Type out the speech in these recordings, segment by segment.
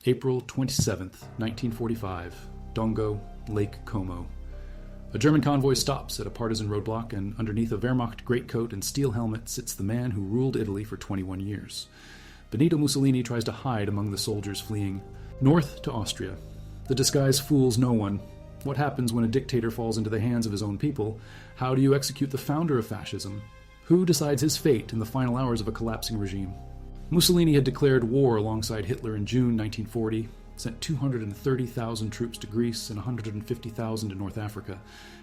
April 27th, 1945, Dongo, Lake Como. A German convoy stops at a partisan roadblock, and underneath a Wehrmacht greatcoat and steel helmet sits the man who ruled Italy for 21 years. Benito Mussolini tries to hide among the soldiers fleeing north to Austria. The disguise fools no one. What happens when a dictator falls into the hands of his own people? How do you execute the founder of fascism? Who decides his fate in the final hours of a collapsing regime? Mussolini had declared war alongside Hitler in June 1940, sent 230,000 troops to Greece and 150,000 to North Africa,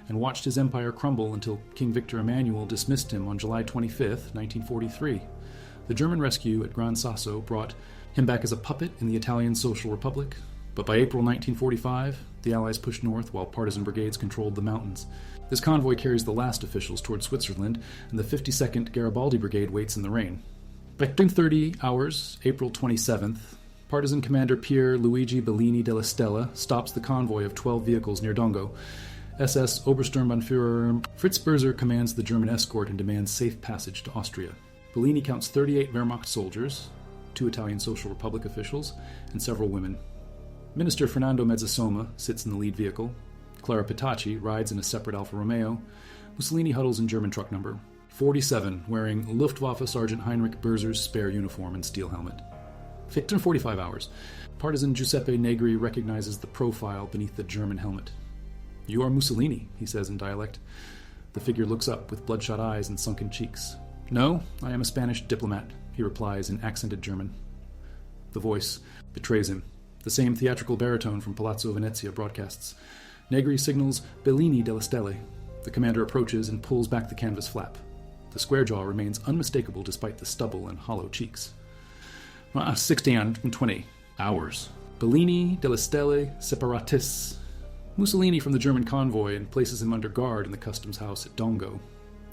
and watched his empire crumble until King Victor Emmanuel dismissed him on July 25, 1943. The German rescue at Gran Sasso brought him back as a puppet in the Italian Social Republic, but by April 1945, the Allies pushed north while partisan brigades controlled the mountains. This convoy carries the last officials toward Switzerland, and the 52nd Garibaldi Brigade waits in the rain. By 13:30 hours, April 27th, partisan commander Pier Luigi Bellini della Stella stops the convoy of 12 vehicles near Dongo. SS Obersturmbannführer Fritz Berzer commands the German escort and demands safe passage to Austria. Bellini counts 38 Wehrmacht soldiers, 2 Italian Social Republic officials, and several women. Minister Fernando Mezzasoma sits in the lead vehicle. Clara Petacci rides in a separate Alfa Romeo. Mussolini huddles in German truck number 47, wearing Luftwaffe Sergeant Heinrich Berzer's spare uniform and steel helmet. 45 hours. Partisan Giuseppe Negri recognizes the profile beneath the German helmet. "You are Mussolini," he says in dialect. The figure looks up with bloodshot eyes and sunken cheeks. "No, I am a Spanish diplomat," he replies in accented German. The voice betrays him. The same theatrical baritone from Palazzo Venezia broadcasts. Negri signals Bellini della Stelle. The commander approaches and pulls back the canvas flap. The square jaw remains unmistakable despite the stubble and hollow cheeks. 1620 hours. Bellini della Stelle separatis. Mussolini from the German convoy and places him under guard in the customs house at Dongo.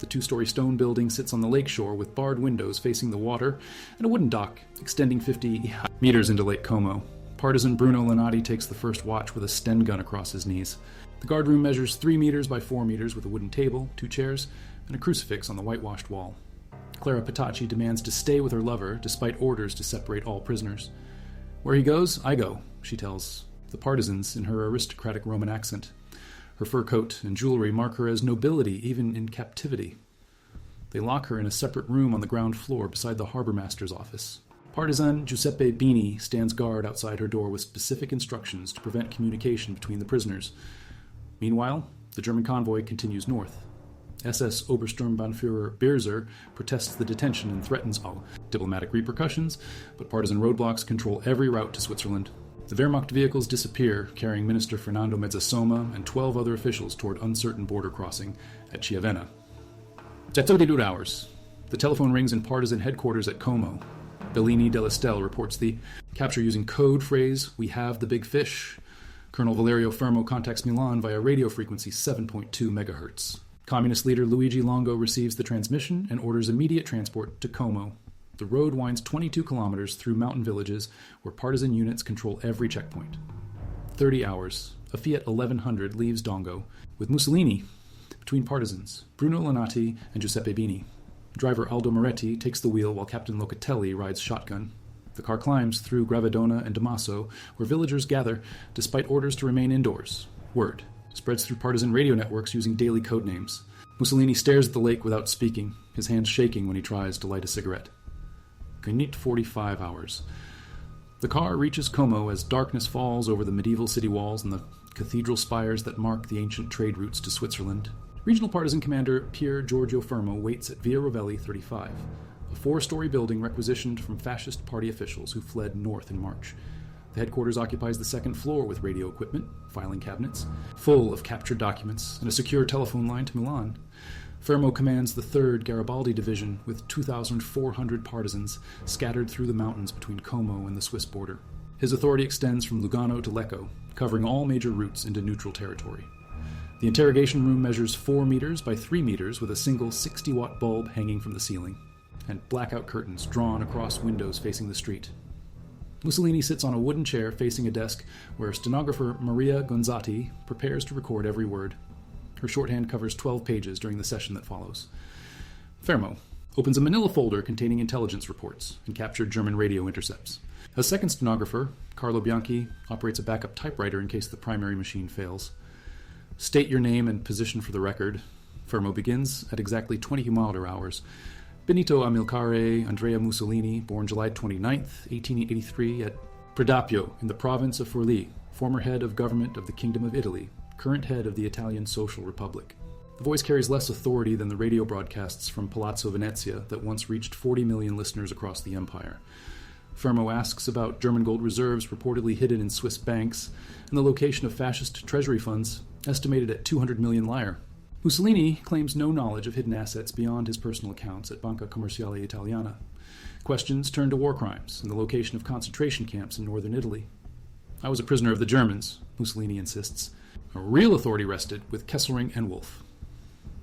The 2-story stone building sits on the lakeshore with barred windows facing the water and a wooden dock extending 50 meters into Lake Como. Partisan Bruno Lanati takes the first watch with a Sten gun across his knees. The guardroom measures 3 meters by 4 meters with a wooden table, 2 chairs, and a crucifix on the whitewashed wall. Clara Petacci demands to stay with her lover despite orders to separate all prisoners. "Where he goes, I go," she tells the partisans in her aristocratic Roman accent. Her fur coat and jewelry mark her as nobility even in captivity. They lock her in a separate room on the ground floor beside the harbor master's office. Partisan Giuseppe Bini stands guard outside her door with specific instructions to prevent communication between the prisoners. Meanwhile, the German convoy continues north. SS Obersturmbannführer Berzer protests the detention and threatens all diplomatic repercussions, but partisan roadblocks control every route to Switzerland. The Wehrmacht vehicles disappear, carrying Minister Fernando Mezzasoma and 12 other officials toward uncertain border crossing at Chiavenna. 32 hours. The telephone rings in partisan headquarters at Como. Bellini della Stelle reports the capture using code phrase, "We have the big fish." Colonel Valerio Fermo contacts Milan via radio frequency 7.2 megahertz. Communist leader Luigi Longo receives the transmission and orders immediate transport to Como. The road winds 22 kilometers through mountain villages where partisan units control every checkpoint. 30 hours. A Fiat 1100 leaves Dongo, with Mussolini between partisans, Bruno Lanati and Giuseppe Bini. Driver Aldo Moretti takes the wheel while Captain Locatelli rides shotgun. The car climbs through Gravedona and Damaso, where villagers gather despite orders to remain indoors. Word spreads through partisan radio networks using daily code names. Mussolini stares at the lake without speaking, his hands shaking when he tries to light a cigarette. Gnit 45 hours. The car reaches Como as darkness falls over the medieval city walls and the cathedral spires that mark the ancient trade routes to Switzerland. Regional partisan commander Pier Giorgio Fermo waits at Via Rovelli 35, a 4-story building requisitioned from fascist party officials who fled north in March. The headquarters occupies the 2nd floor with radio equipment, filing cabinets, full of captured documents, and a secure telephone line to Milan. Fermo commands the 3rd Garibaldi Division with 2,400 partisans scattered through the mountains between Como and the Swiss border. His authority extends from Lugano to Lecco, covering all major routes into neutral territory. The interrogation room measures 4 meters by 3 meters with a single 60-watt bulb hanging from the ceiling, and blackout curtains drawn across windows facing the street. Mussolini sits on a wooden chair facing a desk where stenographer Maria Gonzatti prepares to record every word. Her shorthand covers 12 pages during the session that follows. Fermo opens a manila folder containing intelligence reports and captured German radio intercepts. A second stenographer, Carlo Bianchi, operates a backup typewriter in case the primary machine fails. State your name and position for the record. Fermo begins at exactly 20 Humaldar hours. Benito Amilcare Andrea Mussolini, born July 29th, 1883, at Predappio in the province of Forlì, former head of government of the Kingdom of Italy, current head of the Italian Social Republic. The voice carries less authority than the radio broadcasts from Palazzo Venezia that once reached 40 million listeners across the empire. Fermo asks about German gold reserves reportedly hidden in Swiss banks and the location of fascist treasury funds estimated at 200 million lire. Mussolini claims no knowledge of hidden assets beyond his personal accounts at Banca Commerciale Italiana. Questions turn to war crimes and the location of concentration camps in northern Italy. I was a prisoner of the Germans, Mussolini insists. A real authority rested with Kesselring and Wolf.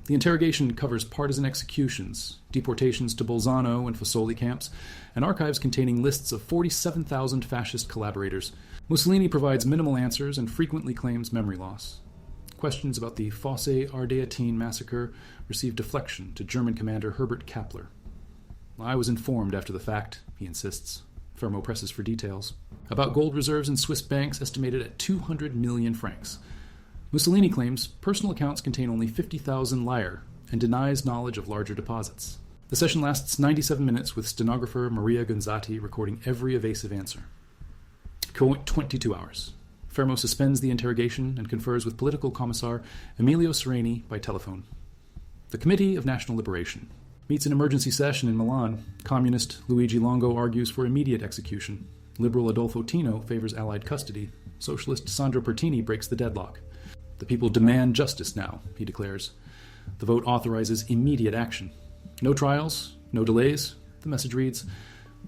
The interrogation covers partisan executions, deportations to Bolzano and Fossoli camps, and archives containing lists of 47,000 fascist collaborators. Mussolini provides minimal answers and frequently claims memory loss. Questions about the Fosse Ardeatine massacre receive deflection to German commander Herbert Kappler. I was informed after the fact, he insists. Fermo presses for details. About gold reserves in Swiss banks estimated at 200 million francs. Mussolini claims personal accounts contain only 50,000 lire and denies knowledge of larger deposits. The session lasts 97 minutes with stenographer Maria Gonzatti recording every evasive answer. 22 hours. Fermo suspends the interrogation and confers with political commissar Emilio Sereni by telephone. The Committee of National Liberation meets an emergency session in Milan. Communist Luigi Longo argues for immediate execution. Liberal Adolfo Tino favors Allied custody. Socialist Sandro Pertini breaks the deadlock. The people demand justice now, he declares. The vote authorizes immediate action. No trials, no delays, the message reads.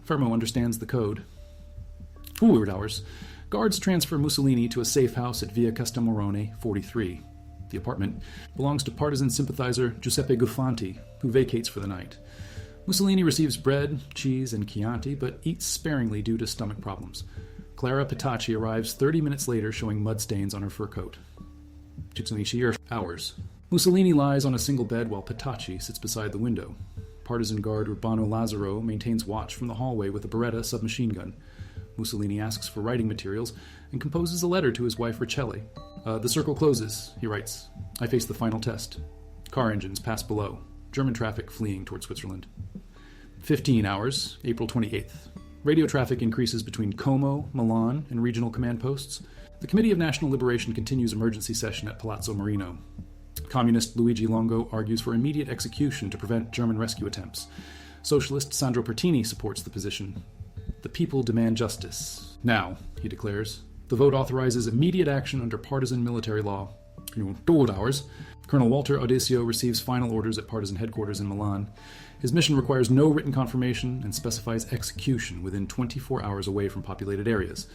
Fermo understands the code. Forward hours. Guards transfer Mussolini to a safe house at Via Castelmorone, 43. The apartment belongs to partisan sympathizer Giuseppe Guffanti, who vacates for the night. Mussolini receives bread, cheese, and Chianti, but eats sparingly due to stomach problems. Clara Petacci arrives 30 minutes later showing mud stains on her fur coat. Hours. Mussolini lies on a single bed while Petacci sits beside the window. Partisan guard Urbano Lazzaro maintains watch from the hallway with a Beretta submachine gun. Mussolini asks for writing materials and composes a letter to his wife Riccelli. The circle closes, he writes. I face the final test. Car engines pass below. German traffic fleeing toward Switzerland. 15 hours, April 28th. Radio traffic increases between Como, Milan, and regional command posts. The Committee of National Liberation continues emergency session at Palazzo Marino. Communist Luigi Longo argues for immediate execution to prevent German rescue attempts. Socialist Sandro Pertini supports the position. The people demand justice. Now, he declares. The vote authorizes immediate action under partisan military law. Hours. Colonel Walter Audicio receives final orders at partisan headquarters in Milan. His mission requires no written confirmation and specifies execution within 24 hours away from populated areas.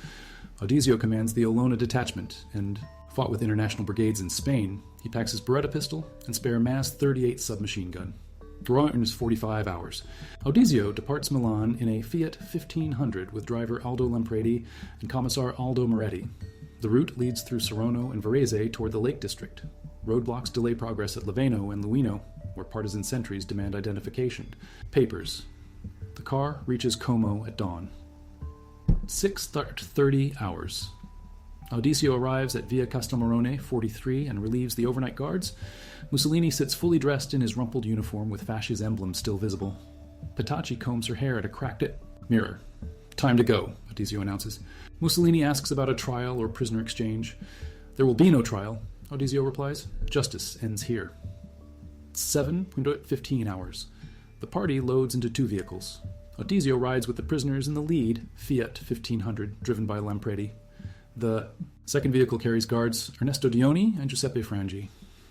Audicio commands the Olona detachment and fought with international brigades in Spain. He packs his Beretta pistol and spare MAS 38 submachine gun. Drawing is 45 hours. Audicio departs Milan in a Fiat 1500 with driver Aldo Lampredi and Commissar Aldo Moretti. The route leads through Saronno and Varese toward the Lake District. Roadblocks delay progress at Laveno and Luino, where partisan sentries demand identification. Papers. The car reaches Como at dawn. 6:30 hours. Audicio arrives at Via Castelmorone, 43, and relieves the overnight guards. Mussolini sits fully dressed in his rumpled uniform with fascist emblems still visible. Petacci combs her hair at a cracked mirror. Time to go, Audicio announces. Mussolini asks about a trial or prisoner exchange. There will be no trial, Audicio replies. Justice ends here. 7:15 hours. The party loads into two vehicles. Audicio rides with the prisoners in the lead, Fiat 1500, driven by Lampredi. The second vehicle carries guards Ernesto Dioni and Giuseppe Frangi.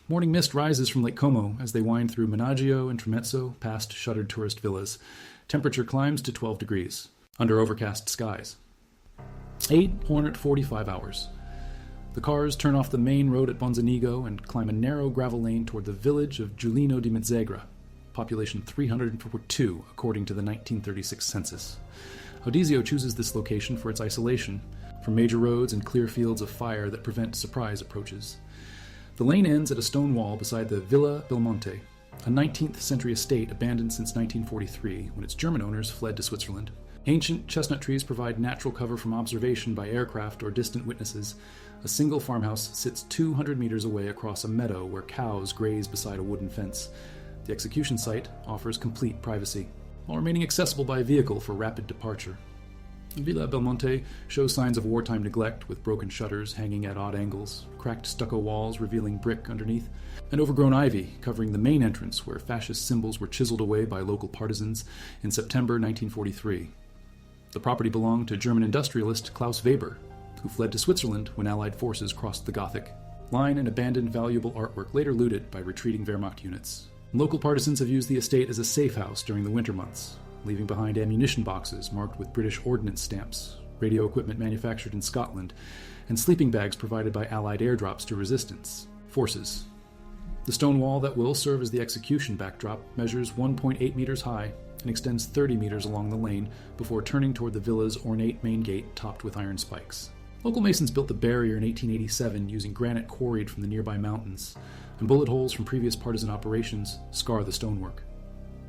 Morning mist rises from Lake Como as they wind through Menaggio and Tramezzo past shuttered tourist villas. Temperature climbs to 12 degrees, under overcast skies. 8:45 hours. The cars turn off the main road at Bonzanigo and climb a narrow gravel lane toward the village of Giulino di Mezzegra, population 342 according to the 1936 census. Audicio chooses this location for its isolation, from major roads and clear fields of fire that prevent surprise approaches. The lane ends at a stone wall beside the Villa Belmonte, a 19th century estate abandoned since 1943 when its German owners fled to Switzerland. Ancient chestnut trees provide natural cover from observation by aircraft or distant witnesses. A single farmhouse sits 200 meters away across a meadow where cows graze beside a wooden fence. The execution site offers complete privacy, while remaining accessible by vehicle for rapid departure. Villa Belmonte shows signs of wartime neglect, with broken shutters hanging at odd angles, cracked stucco walls revealing brick underneath, and overgrown ivy covering the main entrance where fascist symbols were chiseled away by local partisans in September 1943. The property belonged to German industrialist Klaus Weber, who fled to Switzerland when Allied forces crossed the Gothic. Line and abandoned valuable artwork later looted by retreating Wehrmacht units. Local partisans have used the estate as a safe house during the winter months, leaving behind ammunition boxes marked with British ordnance stamps, radio equipment manufactured in Scotland, and sleeping bags provided by Allied airdrops to resistance forces. The stone wall that will serve as the execution backdrop measures 1.8 meters high and extends 30 meters along the lane before turning toward the villa's ornate main gate topped with iron spikes. Local masons built the barrier in 1887 using granite quarried from the nearby mountains, and bullet holes from previous partisan operations scar the stonework.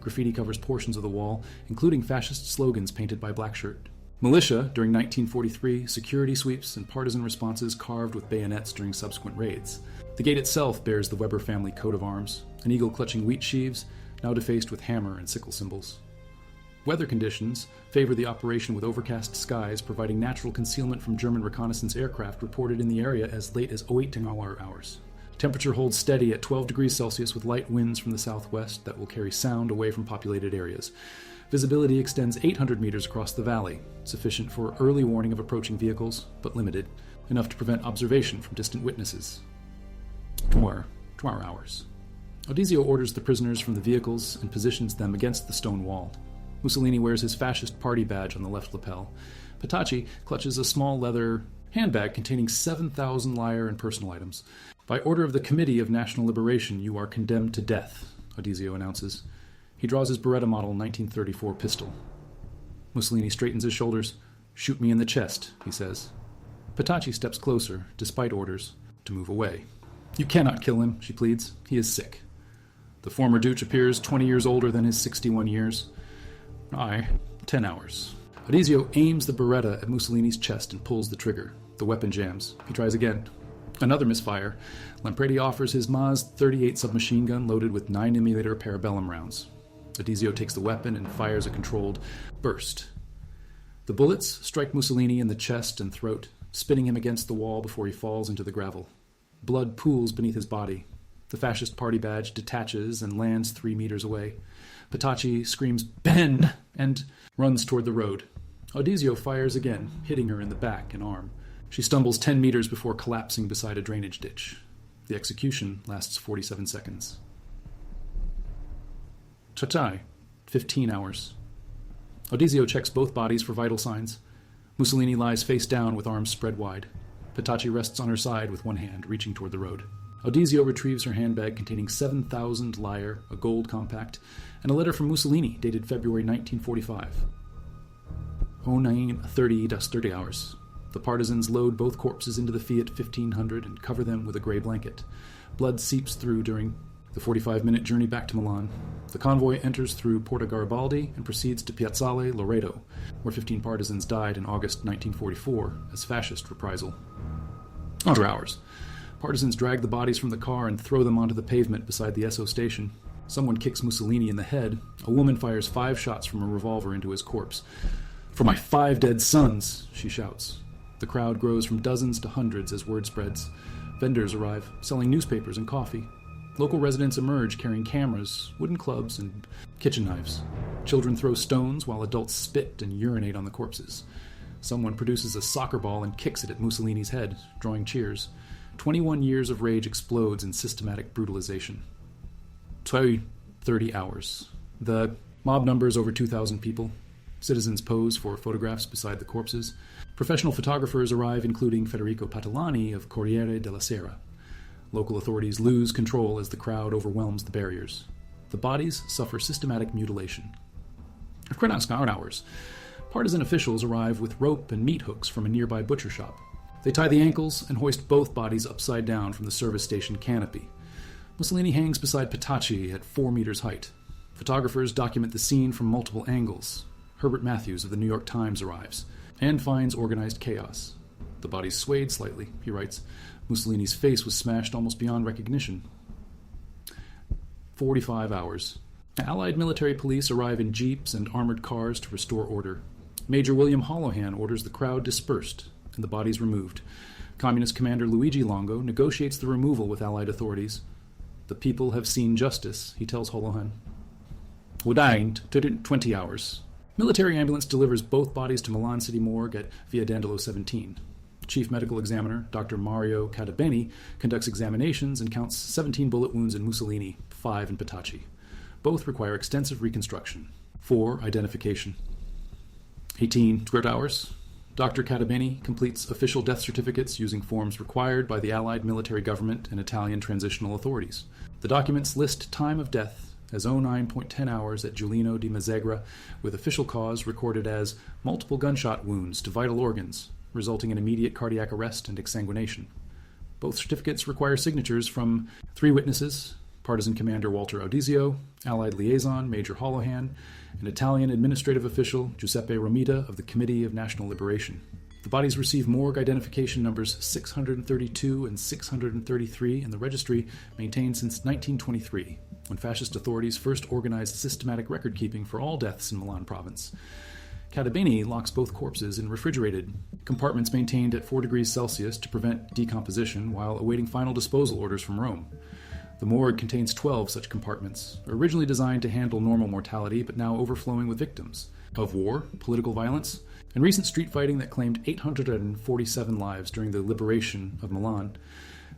Graffiti covers portions of the wall, including fascist slogans painted by Blackshirt. Militia during 1943, security sweeps, and partisan responses carved with bayonets during subsequent raids. The gate itself bears the Weber family coat of arms, an eagle clutching wheat sheaves, now defaced with hammer and sickle symbols. Weather conditions favor the operation with overcast skies, providing natural concealment from German reconnaissance aircraft reported in the area as late as 08 hours. Temperature holds steady at 12 degrees Celsius with light winds from the southwest that will carry sound away from populated areas. Visibility extends 800 meters across the valley, sufficient for early warning of approaching vehicles, but limited, enough to prevent observation from distant witnesses. 2 hours. Audizio orders the prisoners from the vehicles and positions them against the stone wall. Mussolini wears his fascist party badge on the left lapel. Petacci clutches a small leather handbag containing 7,000 lyre and personal items. By order of the Committee of National Liberation, you are condemned to death, Audizio announces. He draws his Beretta Model 1934 pistol. Mussolini straightens his shoulders. Shoot me in the chest, he says. Petacci steps closer, despite orders, to move away. You cannot kill him, she pleads. He is sick. The former Duce appears 20 years older than his 61 years. 10 hours. Audizio aims the Beretta at Mussolini's chest and pulls the trigger. The weapon jams. He tries again. Another misfire. Lampredi offers his Maz 38 submachine gun loaded with 9mm parabellum rounds. Audizio takes the weapon and fires a controlled burst. The bullets strike Mussolini in the chest and throat, spinning him against the wall before he falls into the gravel. Blood pools beneath his body. The fascist party badge detaches and lands 3 meters away. Petacci screams, "Ben!" and runs toward the road. Audizio fires again, hitting her in the back and arm. She stumbles 10 meters before collapsing beside a drainage ditch. The execution lasts 47 seconds. Chachai, 15 hours. Audizio checks both bodies for vital signs. Mussolini lies face down with arms spread wide. Petacci rests on her side with one hand, reaching toward the road. Audizio retrieves her handbag containing 7,000 lyre, a gold compact, and a letter from Mussolini dated February 1945. 09:30 hours. The partisans load both corpses into the Fiat 1500 and cover them with a gray blanket. Blood seeps through during the 45-minute journey back to Milan. The convoy enters through Porta Garibaldi and proceeds to Piazzale Loreto, where 15 partisans died in August 1944 as fascist reprisal. 100 hours. Partisans drag the bodies from the car and throw them onto the pavement beside the Esso station. Someone kicks Mussolini in the head. A woman fires 5 shots from a revolver into his corpse. "For my 5 dead sons," she shouts. The crowd grows from dozens to hundreds as word spreads. Vendors arrive, selling newspapers and coffee. Local residents emerge carrying cameras, wooden clubs, and kitchen knives. Children throw stones while adults spit and urinate on the corpses. Someone produces a soccer ball and kicks it at Mussolini's head, drawing cheers. 21 years of rage explodes in systematic brutalization. 30 hours. The mob numbers over 2,000 people. Citizens pose for photographs beside the corpses. Professional photographers arrive, including Federico Patalani of Corriere della Sera. Local authorities lose control as the crowd overwhelms the barriers. The bodies suffer systematic mutilation. Hours. Partisan officials arrive with rope and meat hooks from a nearby butcher shop. They tie the ankles and hoist both bodies upside down from the service station canopy. Mussolini hangs beside Petacci at 4 meters height. Photographers document the scene from multiple angles. Herbert Matthews of the New York Times arrives and finds organized chaos. The bodies swayed slightly, he writes. Mussolini's face was smashed almost beyond recognition. 45 hours. Allied military police arrive in jeeps and armored cars to restore order. Major William Holohan orders the crowd dispersed and the bodies removed. Communist commander Luigi Longo negotiates the removal with Allied authorities. The people have seen justice, he tells Holohan. Wodajnt 20 hours. Military ambulance delivers both bodies to Milan City Morgue at Via Dandolo 17. Chief Medical Examiner, Dr. Mario Cadabeni, conducts examinations and counts 17 bullet wounds in Mussolini, 5 in Petacci. Both require extensive reconstruction. 4. Identification. 18 square hours. Dr. Cadabeni completes official death certificates using forms required by the Allied military government and Italian transitional authorities. The documents list time of death as 09.10 hours at Giulino di Mazzegra, with official cause recorded as multiple gunshot wounds to vital organs, resulting in immediate cardiac arrest and exsanguination. Both certificates require signatures from 3 witnesses, partisan commander Walter Audizio, Allied liaison Major Holohan, and Italian administrative official Giuseppe Romita of the Committee of National Liberation. The bodies receive morgue identification numbers 632 and 633 in the registry maintained since 1923, when fascist authorities first organized systematic record-keeping for all deaths in Milan province. Cadabeni locks both corpses in refrigerated compartments maintained at 4 degrees Celsius to prevent decomposition while awaiting final disposal orders from Rome. The morgue contains 12 such compartments, originally designed to handle normal mortality but now overflowing with victims of war, political violence, and recent street fighting that claimed 847 lives during the liberation of Milan.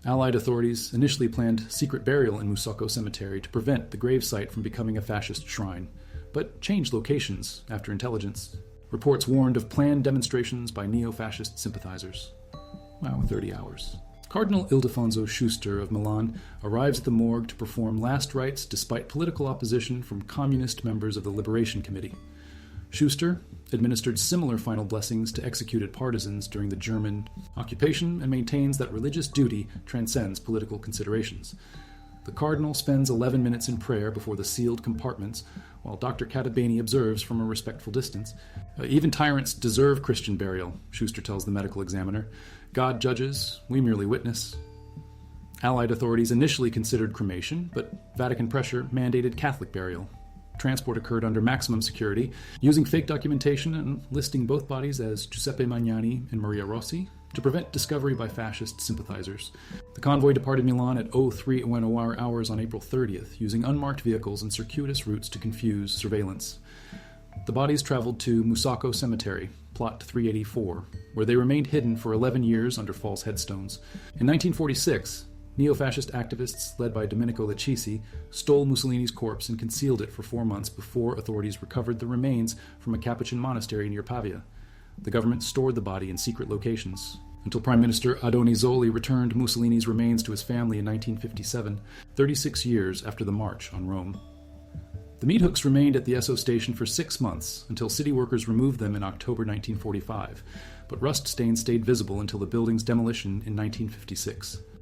Allied authorities initially planned secret burial in Musocco Cemetery to prevent the gravesite from becoming a fascist shrine, but changed locations after intelligence. Reports warned of planned demonstrations by neo-fascist sympathizers. 30 hours. Cardinal Ildefonso Schuster of Milan arrives at the morgue to perform last rites despite political opposition from communist members of the Liberation Committee. Schuster administered similar final blessings to executed partisans during the German occupation and maintains that religious duty transcends political considerations. The cardinal spends 11 minutes in prayer before the sealed compartments, while Dr. Cadabeni observes from a respectful distance. Even tyrants deserve Christian burial, Schuster tells the medical examiner. God judges, we merely witness. Allied authorities initially considered cremation, but Vatican pressure mandated Catholic burial. Transport occurred under maximum security, using fake documentation and listing both bodies as Giuseppe Magnani and Maria Rossi to prevent discovery by fascist sympathizers. The convoy departed Milan at 03:00 hours on April 30th, using unmarked vehicles and circuitous routes to confuse surveillance. The bodies traveled to Musocco Cemetery, plot 384, where they remained hidden for 11 years under false headstones. In 1946, neo-fascist activists led by Domenico Lecisi stole Mussolini's corpse and concealed it for 4 months before authorities recovered the remains from a Capuchin monastery near Pavia. The government stored the body in secret locations until Prime Minister Adonizoli returned Mussolini's remains to his family in 1957, 36 years after the march on Rome. The meat hooks remained at the Esso station for 6 months until city workers removed them in October 1945, but rust stains stayed visible until the building's demolition in 1956.